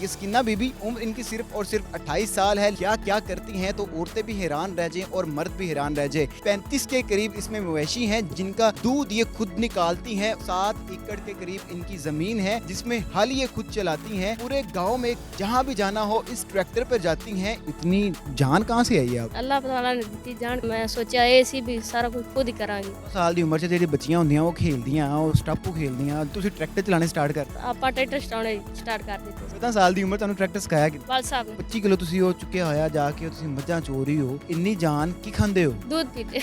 ये सकीना बीबी, उम्र इनकी सिर्फ और सिर्फ 28 साल है। क्या क्या करती हैं तो औरतें भी हैरान रह जाएं और मर्द भी हैरान रह जाए। 35 के करीब इसमें मवेशी हैं जिनका दूध ये खुद निकालती हैं। 7 एकड़ के करीब इनकी जमीन है जिसमें हल ये खुद चलाती हैं। पूरे गाँव में जहाँ भी जाना हो इस ट्रैक्टर पर जाती हैं। इतनी जान कहाँ से आई है आप? अल्लाह ताला ने दी जान। मैं सोचा ये सी भी सारा कुछ खुद ही करांगी। साल ਦੀ ਉਮਰ 'ਚ ਜਿਹੜੀ ਬੱਚੀਆਂ ਹੁੰਦੀਆਂ ਉਹ ਖੇਲਦੀਆਂ ਉਹ ਸਟਾਪੂ ਖੇਲਦੀਆਂ, ਤੁਸੀਂ ਟਰੈਕਟਰ ਚਲਾਣੇ ਸਟਾਰਟ ਕਰਤਾ। ਆਪਾਂ ਟਰੈਕਟਰ ਚਲਾਉਣੇ ਸਟਾਰਟ ਕਰ ਦਿੱਤੇ ਸੀ। 14 ਸਾਲ ਦੀ ਉਮਰ ਤੁਹਾਨੂੰ ਟਰੈਕਟਰ ਸਿਖਾਇਆ ਕਿ ਬਾਲ ਸਾਹਿਬ ਨੇ 25 ਕਿਲੋ ਤੁਸੀਂ ਉਹ ਚੁੱਕਿਆ ਹੋਇਆ ਜਾ ਕੇ ਤੁਸੀਂ ਮੱਝਾਂ ਚੋ ਰਹੀ ਹੋ। ਇੰਨੀ ਜਾਨ ਕੀ ਖਾਂਦੇ ਹੋ? ਦੁੱਧ ਪੀਤੇ।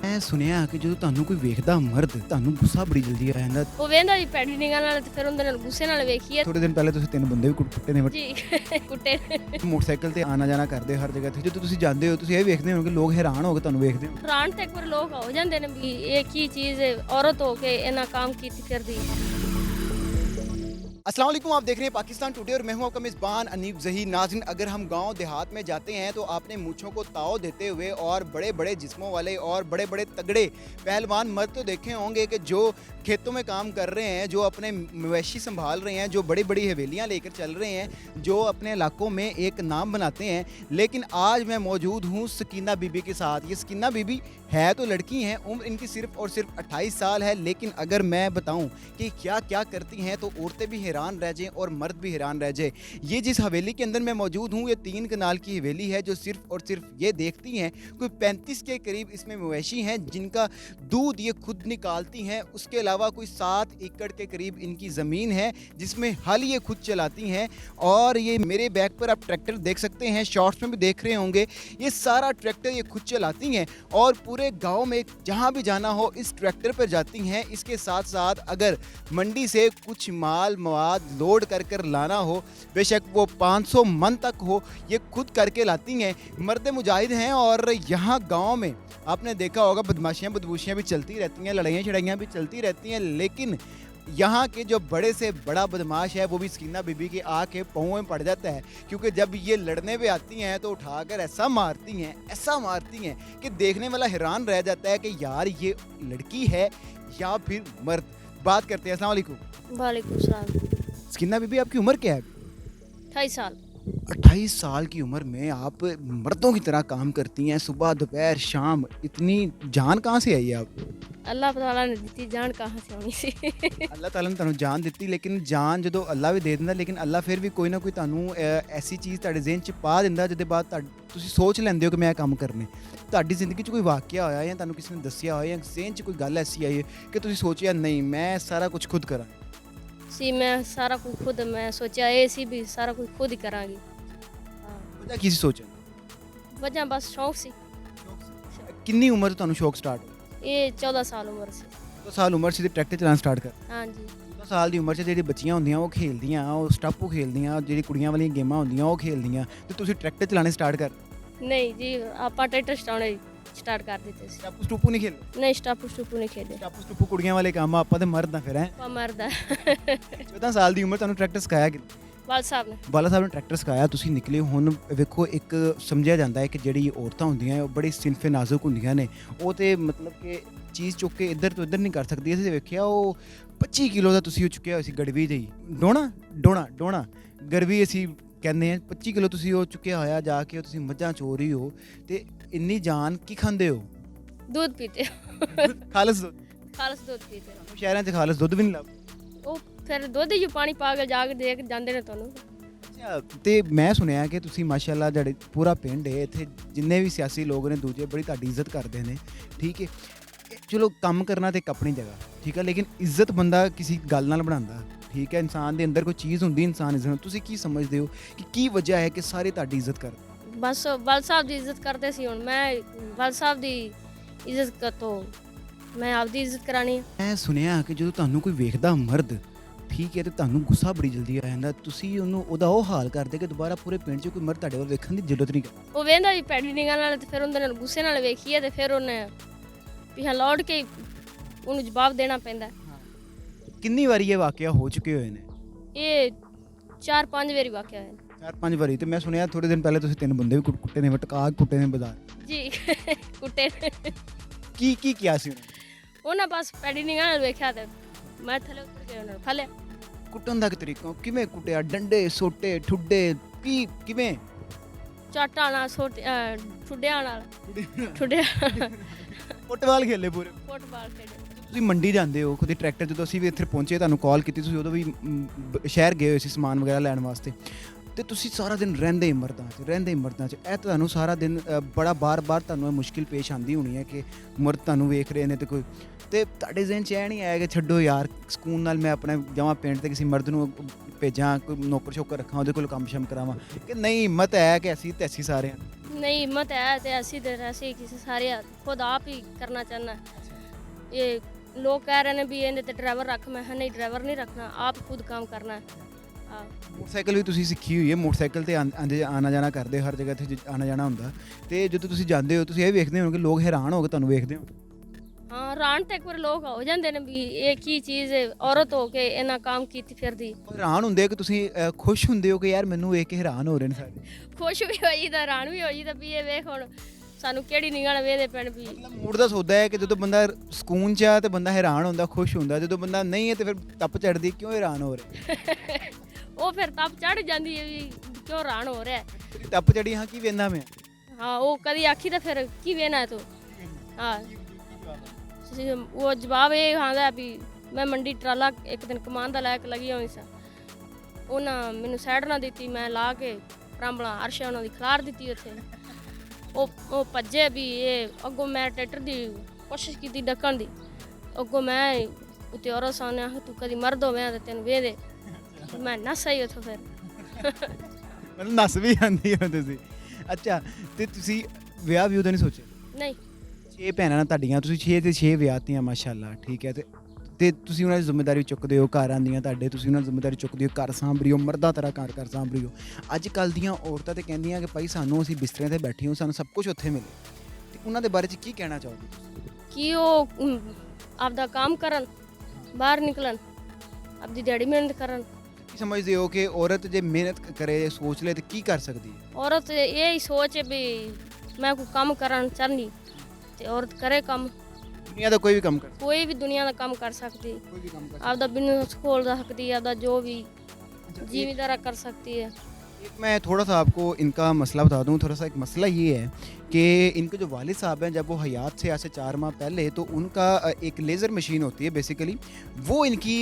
ਮੈਂ ਸੁਣਿਆ ਕਿ ਜਦੋਂ ਤੁਹਾਨੂੰ ਕੋਈ ਵੇਖਦਾ ਮਰਦ ਤੁਹਾਨੂੰ ਗੁੱਸਾ ਬੜੀ ਜਲਦੀ ਆ ਜਾਂਦਾ। ਉਹ ਵੇਂਦਾ ਜੀ ਪੈਡੀ ਨਿਗਾਹ ਨਾਲ ਤੇ ਫਿਰ ਉਹਦੇ ਨਾਲ ਗੁੱਸੇ ਨਾਲ ਵੇਖੀਏ। ਥੋੜੇ ਦਿਨ ਪਹਿਲੇ ਤੁਸੀਂ 3 ਬੰਦੇ ਵੀ ਕੁੱਟੇ ਨੇ ਜੀ ਕੁੱਟੇ। ਮੋਟਰਸਾਈਕਲ ਤੇ ਆਣਾ ਜਾਣਾ ਕਰਦੇ ਹਰ ਜਗ੍ਹਾ ਤੇ। ਜਦੋਂ ਤੁਸੀਂ ਜਾਂਦੇ ਹੋ ਤੁਸੀਂ ਇਹ ਵੇਖਦੇ ਹੋ ਕਿ ਲੋਕ ਹੈਰਾਨ ਹੋ ਕੇ ਤੁਹਾਨੂੰ ਵੇਖਦੇ ਹੋ। ਹੈਰਾਨ ਤੇ ਇੱਕ ਵਾਰ ਲੋਕ ਹੋ ਜਾਂਦੇ ਨੇ ਵੀ ਇਹ ਕੀ ਚੀਜ਼ ਹੈ, औरत हो के इतना काम की फिरदी। अस्सलाम वालेकुम, आप देख रहे हैं पाकिस्तान टुडे और मैं हूं आपका मेज़बान अनीब ज़हीर। नाज़रीन, अगर हम गांव देहात में जाते हैं तो आपने मूँछों को ताव देते हुए और बड़े बड़े जिस्मों वाले और बड़े बड़े तगड़े पहलवान मर्द तो देखे होंगे कि जो खेतों में काम कर रहे हैं, जो अपने मवेशी संभाल रहे हैं, जो बड़ी बड़ी हवेलियाँ लेकर चल रहे हैं, जो अपने इलाकों में एक नाम बनाते हैं। लेकिन आज मैं मौजूद हूँ सकीना बीबी के साथ। ये सकीना बीबी है तो लड़की हैं, उम्र इनकी सिर्फ और सिर्फ 28 साल है। लेकिन अगर मैं बताऊं कि क्या क्या करती हैं तो औरतें भी हैरान रह जाएं और मर्द भी हैरान रह जाए। ये जिस हवेली के अंदर मैं मौजूद हूं ये 3 कनाल की हवेली है जो सिर्फ और सिर्फ ये देखती हैं। कोई 35 के करीब इसमें मवेशी हैं जिनका दूध ये खुद निकालती हैं। उसके अलावा कोई 7 एकड़ के करीब इनकी ज़मीन है जिसमें हल ये खुद चलाती हैं। और ये मेरे बैक पर आप ट्रैक्टर देख सकते हैं, शॉर्ट्स में भी देख रहे होंगे। ये सारा ट्रैक्टर ये खुद चलाती हैं और पूरे गांव में जहां भी जाना हो इस ट्रैक्टर पर जाती हैं। इसके साथ साथ अगर मंडी से कुछ माल मवाद लोड कर कर लाना हो, बेशक वो 500 मन तक हो, ये खुद करके लाती हैं। मर्द मुजाहिद हैं और यहाँ गांव में आपने देखा होगा बदमाशियाँ बदबूशियाँ भी चलती रहती हैं, लड़ाइयाँ शड़ाइयाँ भी चलती रहती हैं। लेकिन यहाँ के जो बड़े से बड़ा बदमाश है वो भी सकीना बीबी के आके पाँव में पड़ जाता है, क्योंकि जब ये लड़ने पे आती हैं तो उठाकर ऐसा मारती हैं कि देखने वाला हैरान रह जाता है कि यार ये लड़की है या फिर मर्द। बात करते हैं। अस्सलाम वालेकुम। वालेकुम सलाम। सकीना बीबी, आपकी उम्र क्या है? 28 साल। 28 साल की उम्र में आप मर्दों की तरह काम करती हैं, सुबह दोपहर शाम। इतनी जान कहाँ से आई है आप? अल्लाह ताला ने दी जान कहाँ से होनी सी। अल्लाह ताला ने ਤੁਹਾਨੂੰ ਜਾਨ ਦਿੱਤੀ, लेकिन जान ਜਦੋਂ ਅੱਲਾ ਵੀ ਦੇ ਦਿੰਦਾ, लेकिन ਅੱਲਾ ਫਿਰ ਵੀ ਕੋਈ ਨਾ ਕੋਈ ਤੁਹਾਨੂੰ ਐਸੀ ਚੀਜ਼ ਤੁਹਾਡੇ ਜ਼ਿਹਨ 'ਚ ਪਾ ਦਿੰਦਾ ਜਿਹਦੇ ਬਾਅਦ ਤੁਸੀਂ ਸੋਚ ਲੈਂਦੇ ਹੋ ਕਿ ਮੈਂ ਇਹ ਕੰਮ ਕਰਨੇ। ਤੁਹਾਡੀ ਜ਼ਿੰਦਗੀ 'ਚ ਕੋਈ ਵਾਕਿਆ ਹੋਇਆ ਜਾਂ ਤੁਹਾਨੂੰ ਕਿਸੇ ਨੇ ਦੱਸਿਆ ਹੋਇਆ ਜਾਂ ਜ਼ਿਹਨ 'ਚ ਕੋਈ ਗੱਲ ਐਸੀ ਆਈ ਹੈ ਕਿ ਤੁਸੀਂ ਸੋਚਿਆ ਨਹੀਂ ਮੈਂ ਸਾਰਾ ਕੁਝ ਖੁਦ ਕਰਾਂ? सी मैं सारा कुछ खुद। मैं सोचा ये सी भी सारा कुछ खुद ही करांगी। ਵਜ੍ਹਾ ਕੀ ਸੀ ਸੋਚਣ? वजह बस शौक सी। ਕਿੰਨੀ ਉਮਰ ਤੋਂ ਤੁਹਾਨੂੰ ਸ਼ੌਕ ਸਟਾਰਟ ਹੋਇਆ? ये 14 साल उम्र से। 14 ਸਾਲ ਉਮਰ ਸੀ ਤੇ ਟਰੈਕਟਰ ਚਲਾਉਣਾ ਸਟਾਰਟ ਕਰ? हाँ जी। 14 ਸਾਲ ਦੀ ਉਮਰ 'ਚ ਜਿਹੜੀ ਬੱਚੀਆਂ ਹੁੰਦੀਆਂ ਉਹ ਖੇਲਦੀਆਂ, ਉਹ ਸਟਾਪੂ ਖੇਲਦੀਆਂ, ਜਿਹੜੀ ਕੁੜੀਆਂ ਵਾਲੀਆਂ ਗੇਮਾਂ ਹੁੰਦੀਆਂ ਉਹ ਖੇਲਦੀਆਂ, ਤੇ ਤੁਸੀਂ ਟਰੈਕਟਰ ਚਲਾਣੇ ਸਟਾਰਟ ਕਰ? नहीं जी, ਆਪਾਂ ਟਰੈਕਟਰ ਚਲਾਉਣੇ ਸਟਾਰਟ ਕਰ ਦਿੱਤੇ ਸੀ। ਸਟਾਪੂ ਸਟੂਪੂ ਨਹੀਂ ਖੇਲਦੇ? ਨਹੀਂ ਸਟਾਪੂ ਸਟੂਪੂ ਨਹੀਂ ਖੇਡੇ। ਸਟਾਪੂ ਸਟੂਪੂ ਕੁੜੀਆਂ ਵਾਲੇ ਕੰਮ ਆ, ਆਪਾਂ ਤੇ ਮਰਦ ਆ ਫਿਰ ਹੈ। ਆਪਾਂ ਮਰਦਾ। 14 ਸਾਲ ਦੀ ਉਮਰ ਤੁਹਾਨੂੰ ਟਰੈਕਟਰ ਸਿਖਾਇਆ ਕਿ ਬਾਲ ਸਾਹਿਬ ਨੇ। ਬਾਲਾ ਸਾਹਿਬ ਨੇ ਟਰੈਕਟਰ ਸਿਖਾਇਆ, ਤੁਸੀਂ ਨਿਕਲੇ। ਹੁਣ ਵੇਖੋ ਇੱਕ ਸਮਝਿਆ ਜਾਂਦਾ ਹੈ ਕਿ ਜਿਹੜੀ ਔਰਤਾਂ ਹੁੰਦੀਆਂ ਉਹ ਬੜੀ ਸਿਨਫੇ ਨਾਜ਼ੁਕ ਹੁੰਦੀਆਂ ਨੇ, ਉਹ ਤੇ ਮਤਲਬ ਕਿ ਚੀਜ਼ ਚੁੱਕ ਕੇ ਇੱਧਰ ਤੋਂ ਇੱਧਰ ਨਹੀਂ ਕਰ ਸਕਦੀ। ਅਸੀਂ ਵੇਖਿਆ ਉਹ 25 ਕਿਲੋ ਦਾ ਤੁਸੀਂ ਉਹ ਚੁੱਕਿਆ ਹੋਇਆ ਸੀ ਗੜਵੀ ਜਿਹੀ, ਡੋਣਾ ਗੜਵੀ ਅਸੀਂ ਕਹਿੰਦੇ ਹਾਂ। 25 ਕਿਲੋ ਤੁਸੀਂ ਉਹ ਚੁੱਕਿਆ ਹੋਇਆ ਜਾ ਕੇ ਤੁਸੀਂ ਮੱਝਾਂ ਚੋ ਰਹੀ ਹੋ, ਤੇ ਇੰਨੀ ਜਾਨ ਕੀ ਖਾਂਦੇ ਹੋ? दूध पीते। ਖਾਲਸ ਦੁੱਧ? ਖਾਲਸ ਦੁੱਧ ਪੀਤੇ। ਸ਼ਹਿਰਾਂ 'ਚ ਖਾਲਸ ਦੁੱਧ ਵੀ ਨਹੀਂ ਲੱਭਦਾ। ਉਹ ਫਿਰ ਦੁੱਧ ਹੀ ਪਾਣੀ ਪਾ ਕੇ ਜਾ ਕੇ ਦੇ ਕੇ ਜਾਂਦੇ ਨੇ ਤੁਹਾਨੂੰ। ਅੱਛਾ, ਤੇ ਮੈਂ ਸੁਣਿਆ ਕਿ ਤੁਸੀਂ ਮਾਸ਼ਾਅੱਲਾ ਜਿਹੜੇ ਪੂਰਾ ਪਿੰਡ ਹੈ ਇੱਥੇ ਜਿੰਨੇ ਵੀ ਸਿਆਸੀ ਲੋਕ ਨੇ ਦੂਜੇ ਬੜੀ ਤੁਹਾਡੀ ਇੱਜ਼ਤ ਕਰਦੇ ਨੇ, ਠੀਕ ਹੈ। ਚਲੋ ਕੰਮ ਕਰਨਾ ਤੇ ਇੱਕ ਆਪਣੀ ਜਗ੍ਹਾ, ਠੀਕ ਹੈ, ਲੇਕਿਨ ਇੱਜ਼ਤ ਬੰਦਾ ਕਿਸੇ ਗੱਲ ਨਾਲ ਬਣਾਉਂਦਾ, ਠੀਕ ਹੈ। ਇਨਸਾਨ ਦੇ ਅੰਦਰ ਕੋਈ ਚੀਜ਼ ਹੁੰਦੀ, ਇਨਸਾਨ ਇੱਜ਼ਤ। ਤੁਸੀਂ ਕੀ ਸਮਝਦੇ ਹੋ ਕਿ ਕੀ ਵਜ੍ਹਾ ਹੈ ਕਿ ਸਾਰੇ ਤੁਹਾਡੀ ਇੱਜ਼ਤ ਕਰਦੇ? ਬਸ ਬਾਲ ਸਾਹਿਬ ਦੀ ਇੱਜ਼ਤ ਕਰਦੇ ਸੀ। ਹੁਣ ਮੈਂ ਬਾਲ ਸਾਹਿਬ ਦੀ ਇੱਜ਼ਤ ਤੋਂ ਮੈਂ ਆਪਦੀ ਇੱਜ਼ਤ ਕਰਾਣੀ ਹੈ। ਮੈਂ ਸੁਣਿਆ ਕਿ ਜਦੋਂ ਤੁਹਾਨੂੰ ਕੋਈ ਵੇਖਦਾ ਮਰਦ, ਠੀਕ ਹੈ, ਤੇ ਤੁਹਾਨੂੰ ਗੁੱਸਾ ਬੜੀ ਜਲਦੀ ਆ ਜਾਂਦਾ, ਤੁਸੀਂ ਉਹਨੂੰ ਉਹਦਾ ਉਹ ਹਾਲ ਕਰਦੇ ਕਿ ਦੁਬਾਰਾ ਪੂਰੇ ਪਿੰਡ 'ਚ ਕੋਈ ਮਰਦ ਤੁਹਾਡੇ ਵੱਲ ਵੇਖਣ ਦੀ ਜ਼ਰੂਰਤ ਨਹੀਂ ਕਰਦਾ। ਉਹ ਵੇਂਦਾ ਵੀ ਪੈਡੀ ਨਿਗਾਹ ਨਾਲ ਤੇ ਫਿਰ ਉਹਦੇ ਨਾਲ ਗੁੱਸੇ ਨਾਲ ਵੇਖੀਏ ਤੇ ਫਿਰ ਉਹਨੇ ਪਿਛਾ ਲੌਟ ਕੇ ਉਹਨੂੰ ਜਵਾਬ ਦੇਣਾ ਪੈਂਦਾ। ਕਿੰਨੀ ਵਾਰੀ ਇਹ ਵਾਕਿਆ ਹੋ ਚੁੱਕੇ ਹੋਏ ਨੇ? ਇਹ 4-5 ਵਾਰੀ ਵਾਕਿਆ ਹੋਇਆ। 4-5 ਵਾਰੀ। ਤੇ ਮੈਂ ਸੁਣਿਆ ਥੋੜੇ ਦਿਨ ਪਹਿਲੇ ਤੁਸੀਂ 3 ਬੰਦੇ ਵੀ ਕੁੱਟੇ ਨੇ, ਟਕਾ ਕੁੱਟੇ ਨੇ ਬਾਜ਼ਾਰ ਜੀ। ਕੁੱਟੇ ਕੀ ਕਿਹਾ ਸੀ ਉਹਨੇ? ਉਹਨਾਂ ਬਸ ਪੈਡੀ ਨਿਗਾਹ ਨਾਲ ਵੇਖਿਆ ਤੇ ਮੈਂ ਥੱਲੇ ਉਤਰ ਕੇ ਉਹਨਾਂ ਨੂੰ ਫੜ ਲਿਆ। ਕੁੱਟਣ ਦਾ ਕੀ ਤਰੀਕਾ ਕਿਵੇਂ ਕੁੱਟਿਆ ਡੰਡੇ ਸੋਟੇ ਠੁੱਡੇ ਕੀ ਕਿਵੇਂ ਚਾਟਾਂ ਨਾਲ ਠੁੱਡਿਆਂ ਨਾਲ ਠੁੱਡਿਆਂ ਫੁੱਟਬਾਲ ਖੇਲੇ ਪੂਰੇ ਫੁੱਟਬਾਲ ਖੇਡੇ। ਤੁਸੀਂ ਮੰਡੀ ਜਾਂਦੇ ਹੋ ਖੁਦ ਟਰੈਕਟਰ ਜਦੋਂ ਅਸੀਂ ਵੀ ਇੱਥੇ ਪਹੁੰਚੇ ਤੁਹਾਨੂੰ ਕਾਲ ਕੀਤੀ ਤੁਸੀਂ ਉਦੋਂ ਵੀ ਸ਼ਹਿਰ ਗਏ ਹੋਏ ਸੀ ਸਮਾਨ ਵਗੈਰਾ ਲੈਣ ਵਾਸਤੇ ਤੇ ਤੁਸੀਂ ਸਾਰਾ ਦਿਨ ਰਹਿੰਦੇ ਹੀ ਮਰਦਾਂ 'ਚ ਇਹ ਤੁਹਾਨੂੰ ਸਾਰਾ ਦਿਨ ਬੜਾ ਬਾਰ-ਬਾਰ ਤੁਹਾਨੂੰ ਇਹ ਮੁਸ਼ਕਿਲ ਪੇਸ਼ ਆਉਂਦੀ ਹੋਣੀ ਹੈ ਕਿ ਮਰਦ ਤੁਹਾਨੂੰ ਵੇਖ ਰਹੇ ਨੇ ਤੇ ਕੋਈ ਤੇ ਤੁਹਾਡੇ ਜ਼ਿਹਨ 'ਚ ਇਹ ਨਹੀਂ ਆਇਆ ਕਿ ਛੱਡੋ ਯਾਰ ਸਕੂਨ ਨਾਲ ਮੈਂ ਆਪਣਾ ਜਾਵਾਂ ਪਿੰਡ ਤੇ ਕਿਸੇ ਮਰਦ ਨੂੰ ਭੇਜਾਂ ਕੋਈ ਨੌਕਰ ਸ਼ੋਕਰ ਰੱਖਾਂ ਉਹਦੇ ਕੋਲ ਕੰਮ ਸ਼ਮ ਕਰਾਵਾਂ ਕਿ ਨਹੀਂ ਹਿੰਮਤ ਹੈ ਕਿ ਅਸੀਂ ਤੇ ਅਸੀਂ ਸਾਰੇ ਹਾਂ नहीं हिम्मत है तो ऐसी देर ऐसे किसी सारे खुद आप ही करना चाहना। ये लोग कह रहे हैं भी ये तो ड्राइवर रख, मैं नहीं ड्राइवर नहीं रखना, आप खुद काम करना है। हाँ। ਮੋਟਰਸਾਈਕਲ ਵੀ ਤੁਸੀਂ ਸਿੱਖੀ ਹੋਈ ਹੈ ਮੋਟਰਸਾਈਕਲ ਤੇ ਆਣਾ ਜਾਣਾ ਕਰਦੇ ਹਰ ਜਗ੍ਹਾ ਤੇ ਆਣਾ ਜਾਣਾ ਹੁੰਦਾ ਤੇ ਜਦੋਂ ਤੁਸੀਂ ਜਾਂਦੇ ਹੋ ਤੁਸੀਂ ਇਹ ਵੇਖਦੇ ਹੋ ਕਿ ਲੋਕ ਹੈਰਾਨ ਹੋ ਕੇ ਤੁਹਾਨੂੰ ਵੇਖਦੇ ਹੋ हाँ हैरान तो एक बार लोग हो जाते हैं भी एक ही चीज़ औरत हो के इन्ना काम की फिरदी। ਹੈਰਾਨ ਹੁੰਦੇ ਹੋ ਕਿ ਤੁਸੀਂ ਖੁਸ਼ ਹੁੰਦੇ ਹੋ ਕਿ ਯਾਰ ਮੈਨੂੰ ਵੇਖ ਕੇ ਹੈਰਾਨ ਹੋ ਰਹੇ ਨੇ ਸਾਰੇ खुश भी हो जाता हैरान भी हो जाता भी ये वेख हुण सानू केड़ी निगाह नाल वेखदे पैण भी। ਮਤਲਬ ਮੂਡ ਦਾ ਸੌਦਾ ਹੈ ਕਿ ਜਦੋਂ ਬੰਦਾ ਸਕੂਨ 'ਚ ਆ ਤੇ ਬੰਦਾ ਹੈਰਾਨ ਹੁੰਦਾ ਖੁਸ਼ ਹੁੰਦਾ ਜਦੋਂ ਬੰਦਾ ਨਹੀਂ ਹੈ ਤੇ ਫਿਰ ਤੱਪ ਚੜਦੀ ਕਿਉਂ ਹੈਰਾਨ ਹੋ ਰਹੇ ਉਹ ਫਿਰ ਤਪ ਚੜ ਜਾਂਦੀ ਹੈ ਵੀ ਕਿਉਂ ਹੈਰਾਨ ਹੋ ਰਿਹਾ ਹੈ। ਤੇਰੀ ਤੱਪ ਚੜੀ ਹਾਂ ਕੀ ਵੇਂਦਾ ਮੈਂ हाँ वो कदी आखी तो फिर की वेना है तू। हाँ वो जवाब ये आंदा भी मैं मंडी ट्राला एक दिन कमान दा लैक लगी हुई सा उन्हें मैनू सैड ना दी मैं ला के रामबला अरशा उन्होंने खिलार दी उत्थे वो भज्जे भी ये अगों मैं ट्रैक्टर की कोशिश की डकन की अगों मैं उत्ते औरत सामने आख तू कदी मर्द होवे तो तेन वे दे मैं नस आई उत्थों फिर ਮਤਲਬ ਨੱਸ ਵੀ ਆਉਂਦੀ ਹੋ ਤੁਸੀਂ ਅੱਛਾ ਤੇ ਤੁਸੀਂ ਵਿਆਹ ਵੀ ਉਹਦਾ ਨਹੀਂ ਸੋਚਿਆ नहीं 6 ਭੈਣਾਂ ਨਾਲ ਤੁਹਾਡੀਆਂ ਤੁਸੀਂ 6 ਤੇ 6 ਵਿਆਹਤੀਆਂ ਮਾਸ਼ਾਅੱਲਾ ਠੀਕ ਹੈ ਤੇ ਤੁਸੀਂ ਉਹਨਾਂ ਦੀ ਜ਼ਿੰਮੇਵਾਰੀ ਚੁੱਕਦੇ ਹੋ ਘਰ ਆਉਂਦੀਆਂ ਤੁਹਾਡੇ ਤੁਸੀਂ ਉਹਨਾਂ ਦੀ ਜ਼ਿੰਮੇਵਾਰੀ ਚੁੱਕਦੇ ਹੋ ਘਰ ਸਾਂਭ ਰਹੀ ਹੋ ਮਰਦਾਂ ਤਰ੍ਹਾਂ ਘਰ ਸਾਂਭ ਰਹੀ ਹੋ ਅੱਜ ਕੱਲ੍ਹ ਦੀਆਂ ਔਰਤਾਂ ਤੇ ਕਹਿੰਦੀਆਂ ਕਿ ਭਾਈ ਸਾਨੂੰ ਅਸੀਂ ਬਿਸਤਰਿਆਂ ਤੇ ਬੈਠੇ ਹਾਂ ਸਾਨੂੰ ਸਭ ਕੁਝ ਉੱਥੇ ਮਿਲੇ ਤੇ ਉਹਨਾਂ ਦੇ ਬਾਰੇ 'ਚ ਕੀ ਕਹਿਣਾ ਚਾਹੋਗੇ ਤੁਸੀਂ कि वो आपदा काम करन बाहर निकलन आपदी दिहाड़ी मेहनत करन। ਕੀ ਸਮਝਦੇ ਹੋ ਕਿ ਔਰਤ ਜੇ ਮਿਹਨਤ ਕਰੇ ਸੋਚ ਲੈ ਤੇ ਕੀ ਕਰ ਸਕਦੀ ਹੈ औरत यही सोच है भी मैं कोई काम करन चाहनी ते औरत करे काम ਦੁਨੀਆ ਦਾ ਕੋਈ ਵੀ ਕੰਮ ਕਰ कोई भी दुनिया का काम कर सकती ਕੋਈ ਵੀ ਕੰਮ ਕਰ आपदा बिजनेस खोल सकती है आपदा जो भी जिम्मेदारा कर सकती है। एक मैं थोड़ा सा आपको इनका मसला बता दूं थोड़ा सा एक मसला ये है कि इनके जो वालिद साहब हैं जब वो हयात से आज से 4 माह पहले तो उनका एक लेज़र मशीन होती है बेसिकली वो इनकी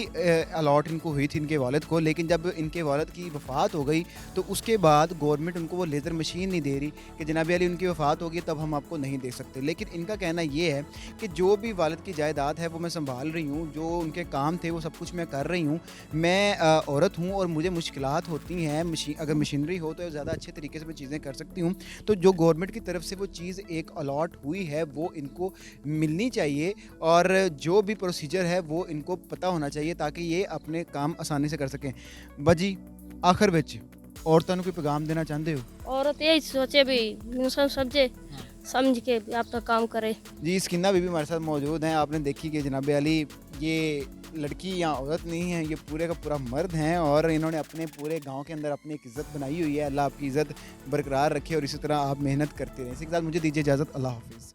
अलॉट इनको हुई थी इनके वालिद को लेकिन जब इनके वालिद की वफ़ात हो गई तो उसके बाद गवर्नमेंट उनको वो लेज़र मशीन नहीं दे रही कि जनाब अली उनकी वफ़ात होगी तब हम आपको नहीं दे सकते। लेकिन इनका कहना ये है कि जो भी वालिद की जायदाद है वो मैं संभाल रही हूँ जो उनके काम थे वो सब कुछ मैं कर रही हूँ मैं औरत हूँ और मुझे मुश्किलात होती हैं अगर मशीनरी हो तो ज़्यादा अच्छे तरीके से मैं चीज़ें कर सकती हूँ तो जो गवर्नमेंट की तरफ से वो चीज़ एक अलॉट हुई है वो इनको मिलनी चाहिए और जो भी प्रोसीजर है वो इनको पता होना चाहिए ताकि ये अपने काम आसानी से कर सकें। बाजी आखिर विच औरतों को कोई पैगाम देना चाहते हो औरत यही सोचे भी इंसान समझे समझ के भी आपका काम करे। जी स्किन्ना बीबी हमारे साथ मौजूद हैं आपने देखी कि जनाब अली ये लड़की या औरत नहीं है ये पूरे का पूरा मर्द हैं और इन्होंने अपने पूरे गांव के अंदर अपनी एक इज़्ज़त बनाई हुई है। अल्लाह आपकी इज़्ज़त बरकरार रखे और इसी तरह आप मेहनत करते रहें। इसी के साथ मुझे दीजिए इजाज़त अल्लाह हाफ़िज़।